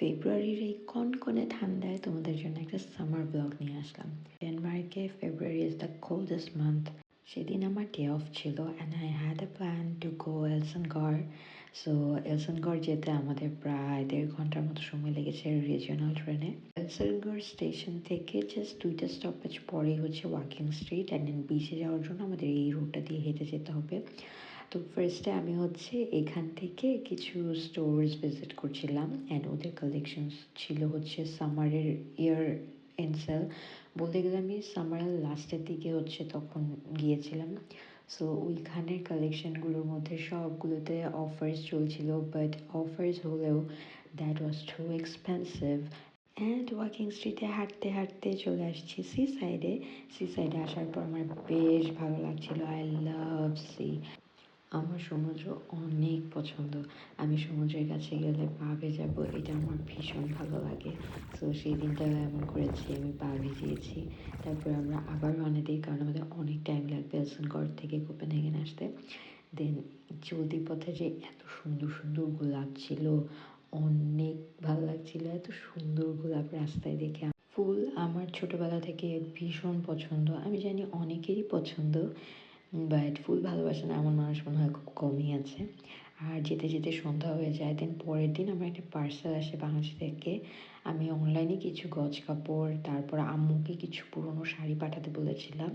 ফেব্রুয়ারির এই কনকনে ঠান্ডায় তোমাদের জন্য একটা সামার ব্লগ নিয়ে আসলাম। ডেনমার্কে February is the coldest month. সেদিন আমার ডে অফ ছিল and I had a plan to go Helsingor. So Helsingor যেতে আমাদের প্রায় 1.5 ঘন্টার মতো সময় লেগেছে রিজিওনাল ট্রেনে। এলসেনগড় স্টেশন থেকে জাস্ট 2টা স্টপেজ পরেই হচ্ছে ওয়াকিং স্ট্রিট, অ্যান্ড দেন বিচে যাওয়ার জন্য আমাদের এই রুটটা দিয়ে হেঁটে যেতে হবে। তো ফার্স্টে আমি হচ্ছে এখান থেকে কিছু স্টোরস ভিজিট করছিলাম, অ্যান্ড ওদের কালেকশনস ছিল হচ্ছে সামারের ইয়ার এন্ড সেল। বলতে গেলে আমি সামারের লাস্টের দিকে হচ্ছে তখন গিয়েছিলাম। সো ওইখানের কালেকশনগুলোর মধ্যে সবগুলোতে অফার্স চলছিল, বাট অফার্স হলেও that was too expensive. And walking স্ট্রিটে হাঁটতে হাঁটতে চলে আসছি সি সাইডে। সি সাইডে আসার পর আমার বেশ ভালো লাগছিল। I love sea. আমার সমুদ্র অনেক পছন্দ। আমি সমুদ্রের কাছে গেলে পা ভেজাবো, এটা আমার ভীষণ ভালো লাগে। সো সেই দিনটাও এমন করেছি, আমি পা ভিজিয়েছি। তারপরে আমরা আবার রওনা দিই, কারণ আমাদের অনেক টাইম লাগবে এলসেনগড় থেকে কোপেনহেগেন আসতে। দেন চলতি পথে যে এত সুন্দর সুন্দর গোলাপ ছিল, অনেক ভালো লাগছিল এত সুন্দর গোলাপ রাস্তায় দেখে। ফুল আমার ছোটোবেলা থেকে ভীষণ পছন্দ। আমি জানি অনেকেরই পছন্দ, বাট ফুল ভালোবাসে না এমন মানুষ মনে হয় খুব কমই আছে। আর যেতে যেতে সন্ধ্যা হয়ে যায়। দেন পরের দিন আমার একটা পার্সেল আসে বাংলাদেশ থেকে। আমি অনলাইনে কিছু গজ কাপড়, তারপর আম্মুকে কিছু পুরনো শাড়ি পাঠাতে বলেছিলাম।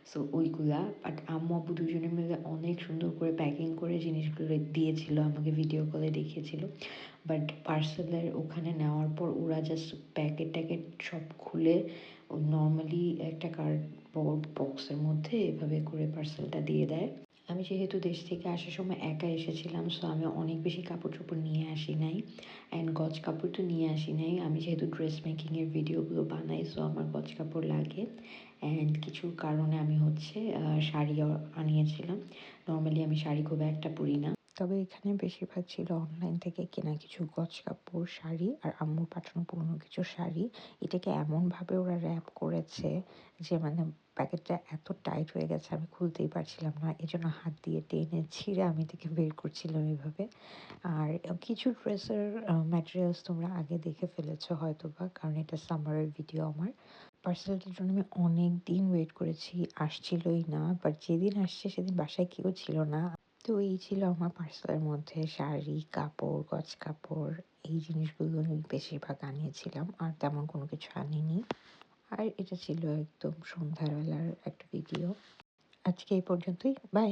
সো ওইগুলা, বাট আম্মু আব্বু দুজনে মিলে অনেক সুন্দর করে প্যাকিং করে জিনিসগুলো দিয়েছিল, আমাকে ভিডিও কলে দেখিয়েছিল। বাট পার্সেলের ওখানে নেওয়ার পর ওরা জাস্ট প্যাকেট ট্যাকেট সব খুলে নর্মালি একটা কার্ডবোর্ড বক্সের মধ্যে এভাবে করে পার্সেলটা দিয়ে দেয়। আমি যেহেতু দেশ থেকে আসার সময় একা এসেছিলাম, সো আমি অনেক বেশি কাপড় চোপড় নিয়ে আসি নাই, অ্যান্ড গজ কাপড় তো নিয়ে আসি নাই। আমি যেহেতু ড্রেস মেকিংয়ের ভিডিওগুলো বানাই, সো আমার গজ কাপড় লাগে। অ্যান্ড কিছু কারণে আমি হচ্ছে শাড়িও আনিয়েছিলাম। নর্মালি আমি শাড়ি খুব একটা পরি না, তবে এখানে বেশিরভাগ ছিল অনলাইন থেকে কেনা কিছু গজ কাপড়, শাড়ি আর আম্মুর পাঠানো পুরনো কিছু শাড়ি। এটাকে এমনভাবে ওরা র্যাপ করেছে যে মানে প্যাকেটটা এত টাইট হয়ে গেছে আমি খুলতেই পারছিলাম না, এজন্য হাত দিয়ে টেনে ছিঁড়ে আমি থেকে বের করছিলাম এইভাবে। আর কিছু ড্রেসের ম্যাটেরিয়ালস তোমরা আগে দেখে ফেলেছো হয়তো বা, কারণ এটা সামারের ভিডিও আমার। পার্সেলটার জন্য আমি অনেক দিন ওয়েট করেছি, আসছিলই না। বাট যেদিন আসছে সেদিন বাসায় কেউ ছিল না। তো এই ছিল আমার পার্সেলের মধ্যে শাড়ি, কাপড়, গজ কাপড়, এই জিনিসগুলো আমি বেশিরভাগ আনিয়েছিলাম, আর তেমন কোনো কিছু আনিনি। আর এটা ছিল একদম সন্ধ্যাবেলার একটা ভিডিও। আজকে এই পর্যন্তই, বাই।